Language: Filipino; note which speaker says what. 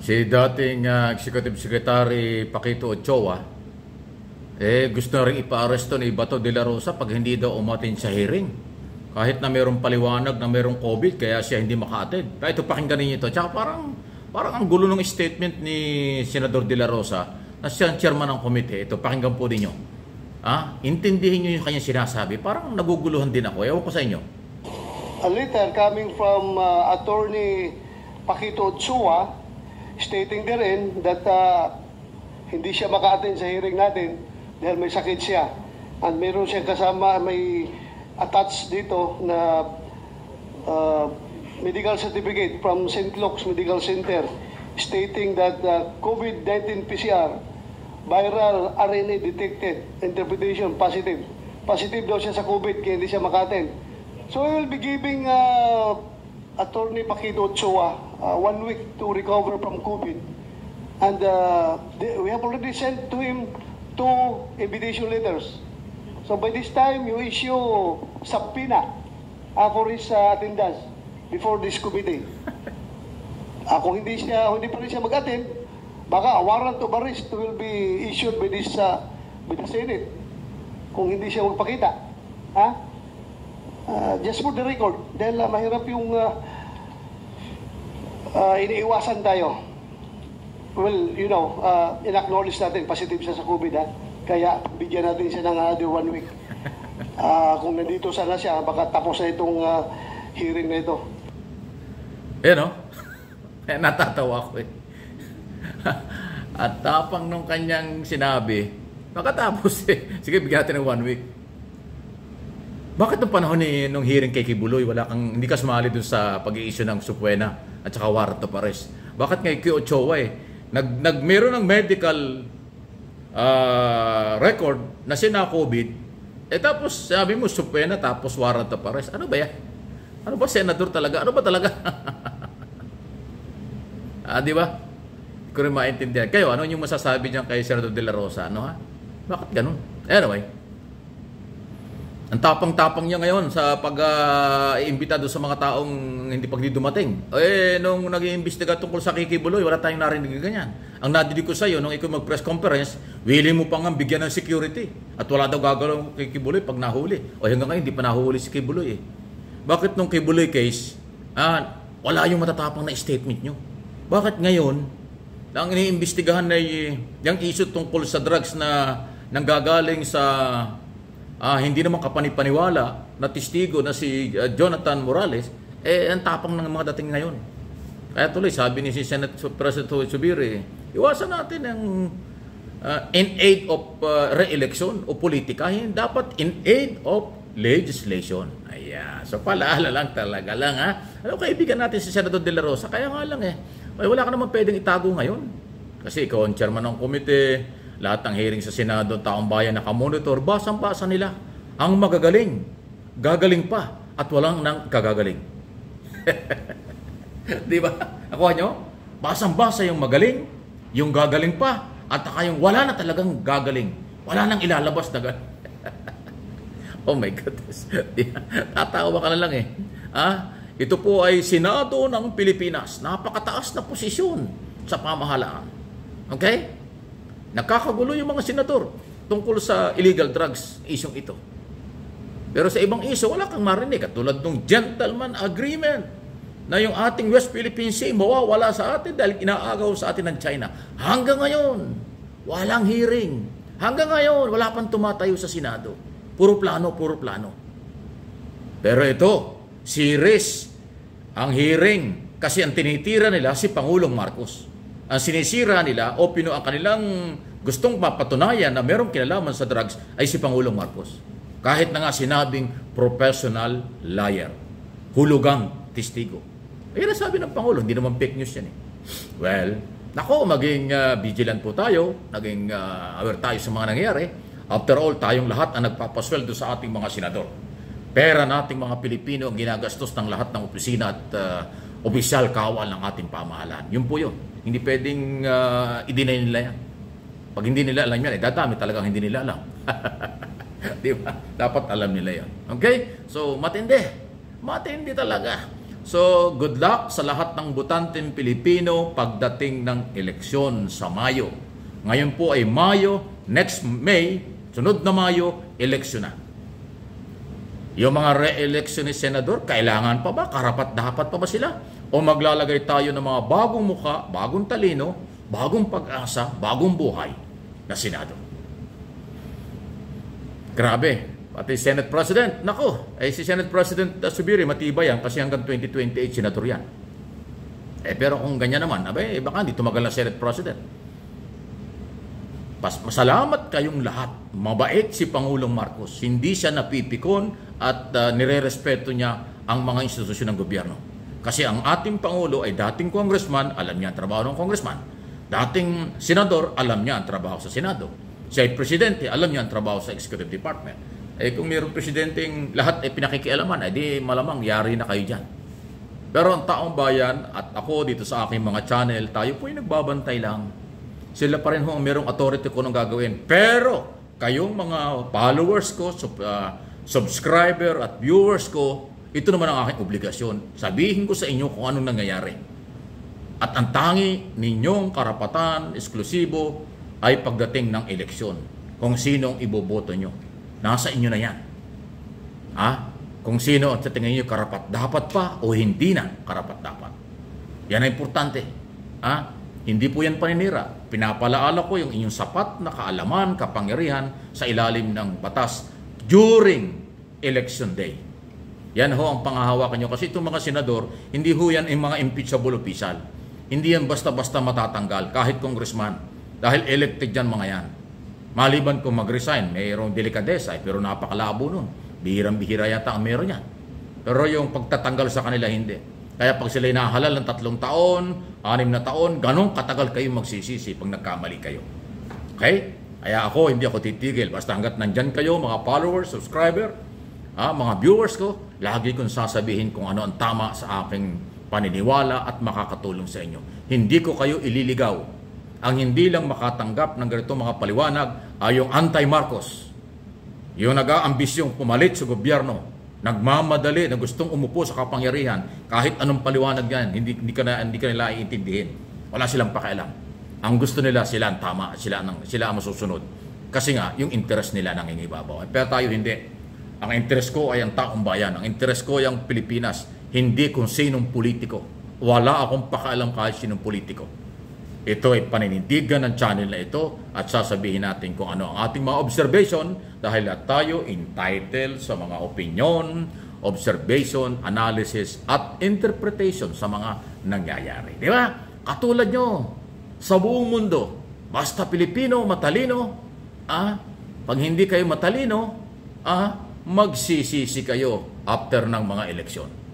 Speaker 1: Si dating Executive Secretary Paquito Ochoa, gusto na rin ipa-aresto ni Bato de la Rosa pag hindi daw umatin sa hearing. Kahit na mayroong paliwanag na mayroong COVID, kaya siya hindi maka-attend. Kaya ito, pakinggan ninyo ito. Tsaka parang ang gulo ng statement ni Senador de la Rosa na siya ang chairman ng komite. Ito, pakinggan po ninyo. Intindihin nyo yung kanyang sinasabi. Parang naguguluhan din ako. Ewan ko sa inyo.
Speaker 2: A letter coming from Attorney Paquito Ochoa stating therein that hindi siya maka-attend sa hearing natin dahil may sakit siya. And meron siyang kasama, may attached dito na medical certificate from St. Luke's Medical Center stating that COVID-19 PCR viral RNA detected, interpretation positive. Positive daw siya sa COVID kaya hindi siya maka-attend. So I will be giving Attorney Paquito Ochoa 1 week to recover from COVID. And we have already sent to him 2 invitation letters. So by this time, you issue subpoena for his attendance before this committee. Kung hindi pa rin siya mag-attend, baka a warrant of arrest will be issued by the Senate kung hindi siya magpakita. Just for the record, dahil mahirap yung iniiwasan tayo. Well, you know, in-acknowledge natin positive siya sa COVID, kaya bigyan natin siya ng another 1 week. Kung nandito sana siya, baka tapos na itong hearing na ito.
Speaker 1: Natatawa ko At tapang nung kanyang sinabi, makatapos sige, bigyan natin ng 1 week. Bakit nung panahon nung hearing kay Kibuloy, hindi ka sumali dun sa pag-i-issue ng subpoena at saka warrant of arrest? Bakit kay Ochoa meron ng medical record na siya na-COVID, tapos sabi mo subpoena tapos warrant of arrest. Ano ba yan? Ano ba, senador talaga? Ano ba talaga? Di ba? Hindi ko rin maintindihan. Kayo, ano yung masasabi niyan kay Senador de la Rosa? Bakit ganun? Anyway, ang tapang-tapang niya ngayon sa pag-iimbita doon sa mga taong hindi dumating. Nung nag-iimbestiga tungkol sa Kikibuloy, wala tayong narinig ganyan. Ang nadidig ko sa iyo, nung ikaw mag-press conference, willing mo pa nga bigyan ng security. At wala daw gagawin kay Kibuloy pag nahuli. Hanggang ngayon, hindi pa nahuli si Kibuloy. Bakit nung Kibuloy case, wala yung matatapang na statement nyo? Bakit ngayon, ang iniimbestigahan na yung issue tungkol sa drugs na nanggagaling sa hindi naman kapanipaniwala na testigo na si Jonathan Morales, ang tapang ng mga dating ngayon. Kaya tuloy, sabi ni si Senate President Zubiri, iwasan natin ang in aid of re-election o politika, dapat in aid of legislation. Ayan. So palaala lang talaga lang Alam, kaibigan natin si Senador de la Rosa, kaya nga lang wala ka naman pwedeng itago ngayon. Kasi ikaw ang chairman ng komite, lahat ng hearing sa Senado, taong bayan nakamonitor, basang-basa nila. Ang magagaling, gagaling pa, at walang nang kagagaling. Di ba? Ako nyo? Basang-basa yung magaling, yung gagaling pa, at saka yung wala na talagang gagaling. Wala nang ilalabas na gagaling. Oh my goodness. Tatawa ka na lang Ito po ay Senado ng Pilipinas. Napakataas na posisyon sa pamahalaan. Okay? Nakakagulo yung mga senador tungkol sa illegal drugs isyong ito. Pero sa ibang isyo, wala kang marinig. Katulad ng gentleman agreement na yung ating West Philippine Sea mawawala sa atin dahil inaagaw sa atin ng China. Hanggang ngayon, walang hearing. Hanggang ngayon, wala pang tumatayo sa Senado. Puro plano, puro plano. Pero ito, series ang hearing kasi ang tinitira nila si Pangulong Marcos. Ang sinisira nila o ang kanilang gustong mapatunayan na merong kinalaman sa drugs ay si Pangulong Marcos. Kahit na nga sinabing professional liar, hulugang testigo. Ayun ang sabi ng Pangulo, hindi naman fake news yan Well, maging vigilant po tayo, naging aware tayo sa mga nangyayari. After all, tayong lahat ang nagpapasweldo sa ating mga senador. Pera nating mga Pilipino ang ginagastos ng lahat ng opisina at opisyal kawal ng ating pamahalaan. Yun po yun. Hindi pwedeng i-deny nila yan. Pag hindi nila alam yan, dadami talagang hindi nila alam. Di ba? Dapat alam nila yan. Okay? So, matindi. Matindi talaga. So, good luck sa lahat ng botanteng Pilipino pagdating ng eleksyon sa Mayo. Ngayon po ay Mayo, next May, sunod na Mayo, eleksyon na. Yung mga re-election ni Senador, kailangan pa ba? Karapat-dapat pa ba sila? O maglalagay tayo ng mga bagong muka, bagong talino, bagong pag-asa, bagong buhay na Senado? Grabe. Pati Senate President, nako, si Senate President Zubiri, matibay yan kasi hanggang 2028 senador yan. Pero kung ganyan naman, baka hindi tumagal na Senate President. Masalamat kayong lahat. Mabait si Pangulong Marcos. Hindi siya napipikon at nire-respeto niya ang mga institusyon ng gobyerno. Kasi ang ating Pangulo ay dating congressman, alam niya ang trabaho ng congressman. Dating senador, alam niya ang trabaho sa Senado. Siya ay presidente, alam niya ang trabaho sa Executive Department. Kung mayroong presidenteng lahat ay pinakikialaman, di malamang yari na kayo dyan. Pero ang taong bayan at ako dito sa aking mga channel, tayo po ay nagbabantay lang. Sila pa rin ho ang mayroong authority ko nang gagawin. Pero kayong mga followers ko, subscriber at viewers ko, ito naman ang aking obligasyon. Sabihin ko sa inyo kung anong nangyayari. At ang tangi ninyong karapatan, eksklusibo, ay pagdating ng eleksyon. Kung sinong iboboto nyo. Nasa inyo na yan. Kung sino sa tingin nyo karapat-dapat pa o hindi na karapat-dapat. Yan ang importante. Hindi po yan paninira. Pinapalaala ko yung inyong sapat na kaalaman, kapangyarihan sa ilalim ng batas during election day. Yan ho ang pangahawakan nyo. Kasi itong mga senador, hindi ho yan yung mga impeachable official. Hindi yan basta-basta matatanggal kahit congressman. Dahil elected yan mga yan. Maliban kung mag-resign, mayroong delikadesa, pero napakalabo nun. Bihirang-bihira yata ang meron yan. Pero yung pagtatanggal sa kanila, hindi. Kaya pag sila nahalal ng 3 taon, 6 na taon, ganun katagal kayo magsisisi pag nagkamali kayo. Okay? Kaya ako, hindi ako titigil. Basta hanggat nandyan kayo, mga followers, subscriber, mga viewers ko, lagi kong sasabihin kung ano ang tama sa aking paniniwala at makakatulong sa inyo. Hindi ko kayo ililigaw. Ang hindi lang makatanggap ng ganitong mga paliwanag ay yung anti-Marcos. Yung nag-aambisyong pumalit sa gobyerno, nagmamadali na gustong umupo sa kapangyarihan, kahit anong paliwanag yan, hindi ka nila iintindihin. Wala silang pakialam. Ang gusto nila sila ang tama, sila ang masusunod. Kasi nga, yung interest nila nangingibabaw. Pero tayo hindi. Ang interest ko ay ang taong bayan. Ang interest ko ay ang Pilipinas. Hindi kung sinong politiko. Wala akong pakialam kahit sinong politiko. Ito ay paninindigan ng channel na ito at sasabihin natin kung ano ang ating mga observation dahil tayo entitled sa mga opinion, observation, analysis at interpretation sa mga nangyayari. Di ba? Katulad nyo sa buong mundo, basta Pilipino, matalino, pag hindi kayo matalino, magsisisi kayo after ng mga eleksyon.